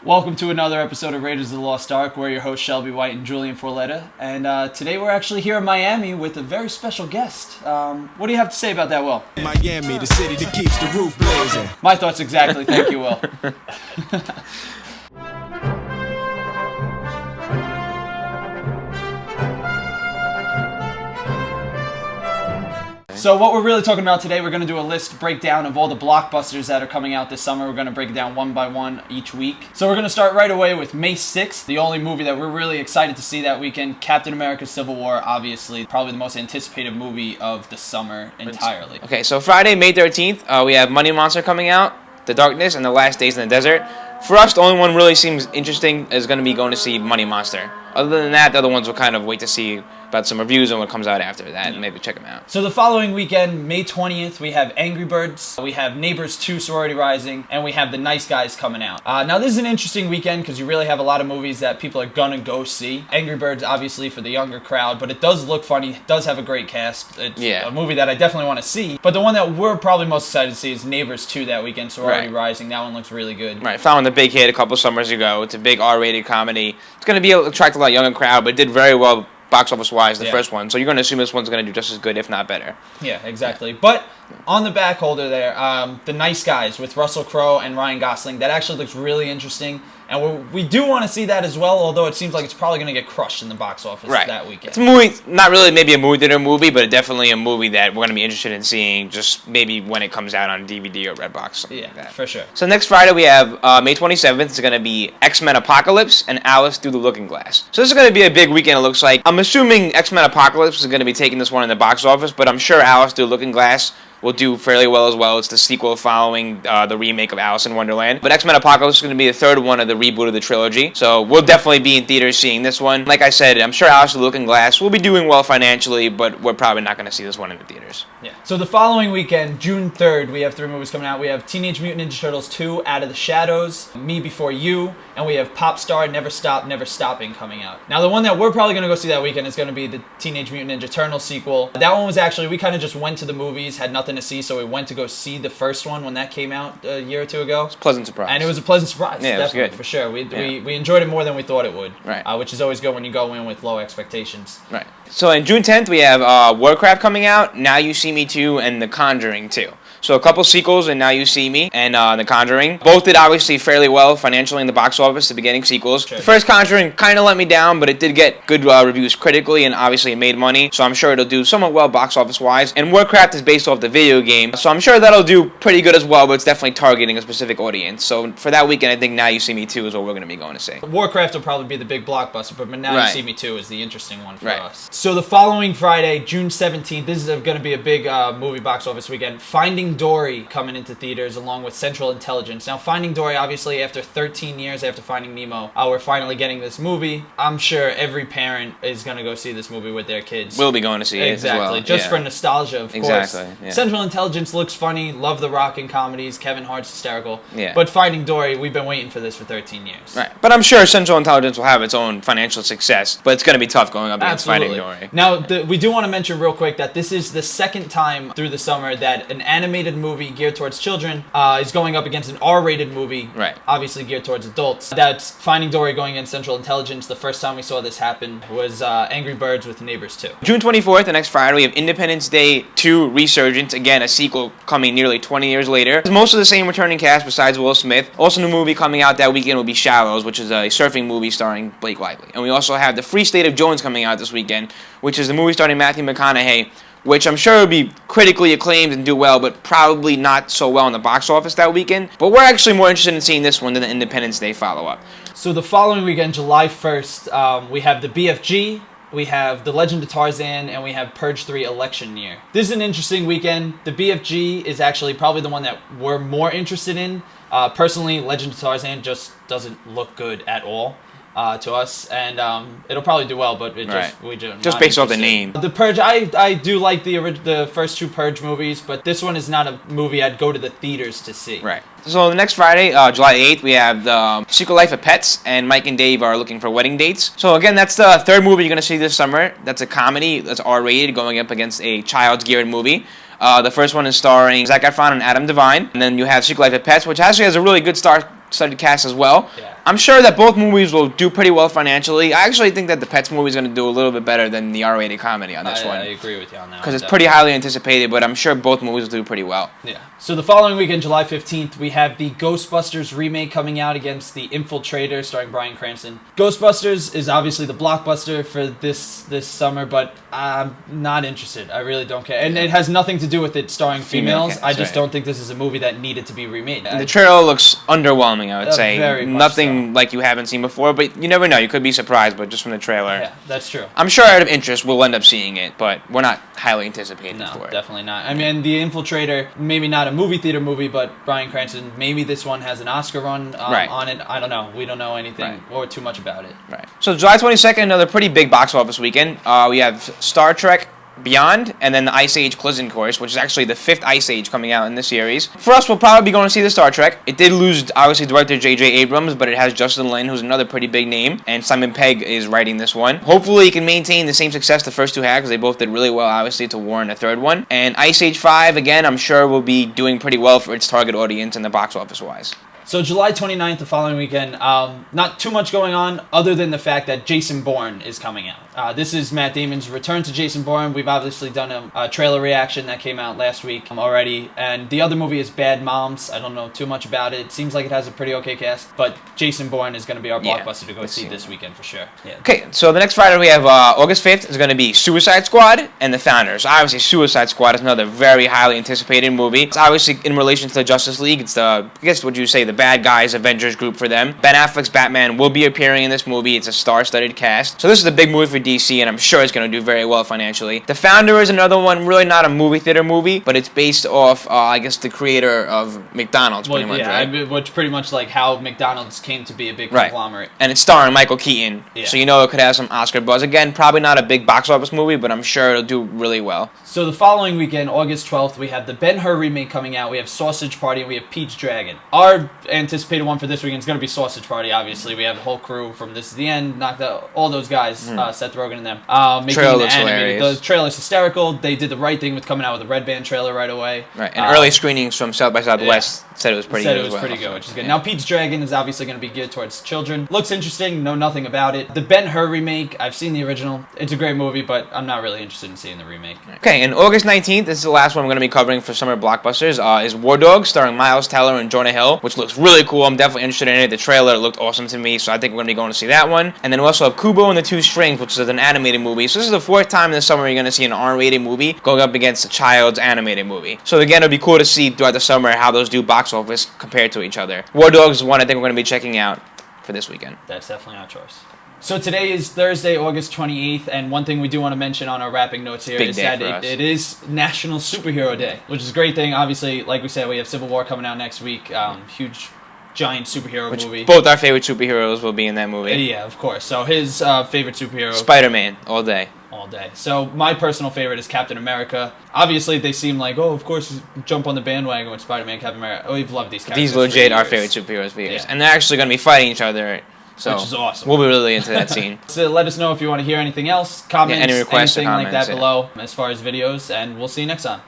Welcome to another episode of Raiders of the Lost Ark. We're your hosts Shelby White and Julian Forletta. And today we're actually here in Miami with a very special guest. What do you have to say about that, Will? Miami, the city that keeps the roof blazing. My thoughts exactly. Thank you, Will. So what we're really talking about today, we're going to do a list breakdown of all the blockbusters that are coming out this summer. We're going to break it down one by one each week. So we're going to start right away with May 6th, the only movie that we're really excited to see that weekend, Captain America Civil War, obviously. Probably the most anticipated movie of the summer entirely. Okay, so Friday, May 13th, we have Money Monster coming out, The Darkness, and The Last Days in the Desert. For us, the only one really seems interesting is going to be going to see Money Monster. Other than that, the other ones will kind of wait to see about some reviews and what comes out after that, and maybe check them out. So the following weekend, May 20th, we have Angry Birds, we have Neighbors 2 Sorority Rising, and we have The Nice Guys coming out. Now this is an interesting weekend because you really have a lot of movies that people are gonna go see. Angry Birds, obviously, for the younger crowd, but it does look funny, it does have a great cast. It's a movie that I definitely want to see. But the one that we're probably most excited to see is Neighbors 2 that weekend, Sorority Rising. That one looks really good. Right, following the big hit a couple summers ago. It's a big R-rated comedy. It's going to be attract a lot younger crowd, but it did very well box office wise the first one, so you're going to assume this one's going to do just as good, if not better. Yeah, exactly. But on the back holder there, The Nice Guys with Russell Crowe and Ryan Gosling, that actually looks really interesting, and we do want to see that as well, although it seems like it's probably going to get crushed in the box office that weekend. It's a movie, not really maybe a movie theater movie, but definitely a movie that we're going to be interested in seeing, just maybe when it comes out on DVD or Redbox, something like that. For sure. So next Friday we have May 27th. It's going to be X-Men Apocalypse and Alice Through the Looking Glass. So this is going to be a big weekend, it looks like. I'm assuming X-Men Apocalypse is going to be taking this one in the box office, but I'm sure Alice Through the Looking Glass will do fairly well as well. It's the sequel following the remake of Alice in Wonderland. But X-Men Apocalypse is going to be the third one of the reboot of the trilogy. So we'll definitely be in theaters seeing this one. Like I said, I'm sure Alice with the Looking Glass will be doing well financially, but we're probably not going to see this one in the theaters. Yeah. So the following weekend, June 3rd, we have 3 movies coming out. We have Teenage Mutant Ninja Turtles 2, Out of the Shadows, Me Before You, and we have Pop Star, Never Stop, Never Stopping coming out. Now the one that we're probably going to go see that weekend is going to be the Teenage Mutant Ninja Turtles sequel. That one was actually, we kind of just went to the movies, had nothing to see, so we went to go see the first one when that came out a year or two ago. It's a pleasant surprise. And it was a pleasant surprise. Yeah, definitely, it was good. for sure. We enjoyed it more than we thought it would. Right. Which is always good when you go in with low expectations. Right. So on June 10th, we have Warcraft coming out, Now You See Me 2, and The Conjuring 2. So a couple sequels in Now You See Me and The Conjuring. Both did obviously fairly well financially in the box office, the beginning sequels. Sure. The first Conjuring kind of let me down, but it did get good reviews critically, and obviously it made money, so I'm sure it'll do somewhat well box office-wise. And Warcraft is based off the video game, so I'm sure that'll do pretty good as well, but it's definitely targeting a specific audience. So for that weekend, I think Now You See Me 2 is what we're going to be going to see. Warcraft will probably be the big blockbuster, but Now You See Me 2 is the interesting one for us. So the following Friday, June 17th, this is going to be a big movie box office weekend. Finding Dory coming into theaters along with Central Intelligence. Now, Finding Dory, obviously, after 13 years after Finding Nemo, we're finally getting this movie. I'm sure every parent is going to go see this movie with their kids. We'll be going to see it as well. Exactly, just for nostalgia, of course. Yeah. Central Intelligence looks funny, love the Rock in comedies, Kevin Hart's hysterical. Yeah. But Finding Dory, we've been waiting for this for 13 years. Right, but I'm sure Central Intelligence will have its own financial success, but it's going to be tough going up against Finding Dory. Now, we do want to mention real quick that this is the second time through the summer that an animated movie geared towards children is going up against an R-rated movie, obviously geared towards adults. That's Finding Dory going against Central Intelligence. The first time we saw this happen was Angry Birds with Neighbors 2. June 24th, the next Friday, we have Independence Day 2 Resurgence, again a sequel coming nearly 20 years later. Most of the same returning cast besides Will Smith. Also, new movie coming out that weekend will be Shallows, which is a surfing movie starring Blake Lively. And we also have The Free State of Jones coming out this weekend, which is the movie starring Matthew McConaughey, which I'm sure will be critically acclaimed and do well, but probably not so well in the box office that weekend. But we're actually more interested in seeing this one than the Independence Day follow-up. So the following weekend, July 1st, we have the BFG, we have The Legend of Tarzan, and we have Purge 3 Election Year. This is an interesting weekend. The BFG is actually probably the one that we're more interested in. Personally, Legend of Tarzan just doesn't look good at all. To us, and it'll probably do well, but we just based off the name. The Purge, I do like the first 2 Purge movies, but this one is not a movie I'd go to the theaters to see. Right. So the next Friday, July 8th, we have the Secret Life of Pets, and Mike and Dave are looking for wedding dates. So again, that's the third movie you're going to see this summer. That's a comedy that's R-rated, going up against a child's geared movie. The first one is starring Zac Efron and Adam Devine, and then you have Secret Life of Pets, which actually has a really good star-studded cast as well. Yeah. I'm sure that both movies will do pretty well financially. I actually think that the Pets movie is going to do a little bit better than the R-rated comedy on this one. I agree with you on that. Because it's pretty highly anticipated, but I'm sure both movies will do pretty well. Yeah. So the following weekend, July 15th, we have the Ghostbusters remake coming out against The Infiltrator, starring Bryan Cranston. Ghostbusters is obviously the blockbuster for this summer, but I'm not interested. I really don't care. And it has nothing to do with it starring females. I just don't think this is a movie that needed to be remade. The trailer looks underwhelming, I would say. Very much Nothing so. like you haven't seen before, but you never know. You could be surprised, but just from the trailer. Yeah, that's true. I'm sure out of interest we'll end up seeing it, but we're not highly anticipating for it. Definitely not. I mean, The Infiltrator, maybe not a movie theater movie, but Bryan Cranston, maybe this one has an Oscar run on it. I don't know. We don't know anything or too much about it. Right. So July 22nd, another pretty big box office weekend. We have Star Trek Beyond, and then the Ice Age Collision Course, which is actually the 5th Ice Age coming out in this series. For us, we'll probably be going to see the Star Trek. It did lose, obviously, director J.J. Abrams, but it has Justin Lin, who's another pretty big name, and Simon Pegg is writing this one. Hopefully, he can maintain the same success the first two had, because they both did really well, obviously, to warrant a third one. And Ice Age 5, again, I'm sure will be doing pretty well for its target audience and the box office-wise. So July 29th, the following weekend, not too much going on other than the fact that Jason Bourne is coming out. This is Matt Damon's return to Jason Bourne. We've obviously done a trailer reaction that came out last week already. And the other movie is Bad Moms. I don't know too much about it. It seems like it has a pretty okay cast. But Jason Bourne is going to be our blockbuster to go see this weekend for sure. Yeah. Okay, so the next Friday we have August 5th is going to be Suicide Squad and The Founders. Obviously, Suicide Squad is another very highly anticipated movie. It's obviously in relation to the Justice League. It's the, I guess, would you say, the bad guys Avengers group for them. Ben Affleck's Batman will be appearing in this movie. It's a star-studded cast. So this is a big movie for DC, and I'm sure it's going to do very well financially. The Founder is another one, really not a movie theater movie, but it's based off, I guess, the creator of McDonald's, pretty much, right? Which pretty much like how McDonald's came to be a big conglomerate. And it's starring Michael Keaton, so you know it could have some Oscar buzz. Again, probably not a big box office movie, but I'm sure it'll do really well. So the following weekend, August 12th, we have the Ben-Hur remake coming out. We have Sausage Party, and we have Pete's Dragon. Our anticipated one for this weekend is going to be Sausage Party, obviously. We have the whole crew from This Is the End, knocked out all those guys, Seth Rogen and them. Trailer looks hilarious. The trailer's hysterical. They did the right thing with coming out with a Red Band trailer right away. Right, and early screenings from South by Southwest said it was pretty good as well. Pretty good, which is good. Now, Pete's Dragon is obviously going to be geared towards children. Looks interesting, know nothing about it. The Ben-Hur remake, I've seen the original. It's a great movie, but I'm not really interested in seeing the remake. Okay, and August 19th, this is the last one we're going to be covering for summer blockbusters, is War Dogs, starring Miles Teller and Jonah Hill, which looks really cool. I'm definitely interested in it. The trailer looked awesome to me, so I think we're going to be going to see that one. And then we also have Kubo and the Two Strings, which is an animated movie. So this is the 4th time in the summer you're going to see an R-rated movie going up against a child's animated movie. So again, it'll be cool to see throughout the summer how those do box office compared to each other. War Dogs is one I think we're going to be checking out for this weekend. That's definitely our choice. So today is Thursday, August 28th, and one thing we do want to mention on our wrapping notes here is that it is National Superhero Day, which is a great thing. Obviously, like we said, we have Civil War coming out next week. Huge, giant superhero movie. Both our favorite superheroes will be in that movie. Yeah, of course. So his favorite superhero... Spider-Man, all day. All day. So my personal favorite is Captain America. Obviously, they seem like, oh, of course, jump on the bandwagon with Spider-Man, Captain America. Oh, we've loved these characters. These legit our favorite superheroes for years. Yeah. And they're actually going to be fighting each other. So which is awesome. We'll be really into that scene. So let us know if you want to hear anything else, comments, any requests anything or comments, like that below as far as videos, and we'll see you next time.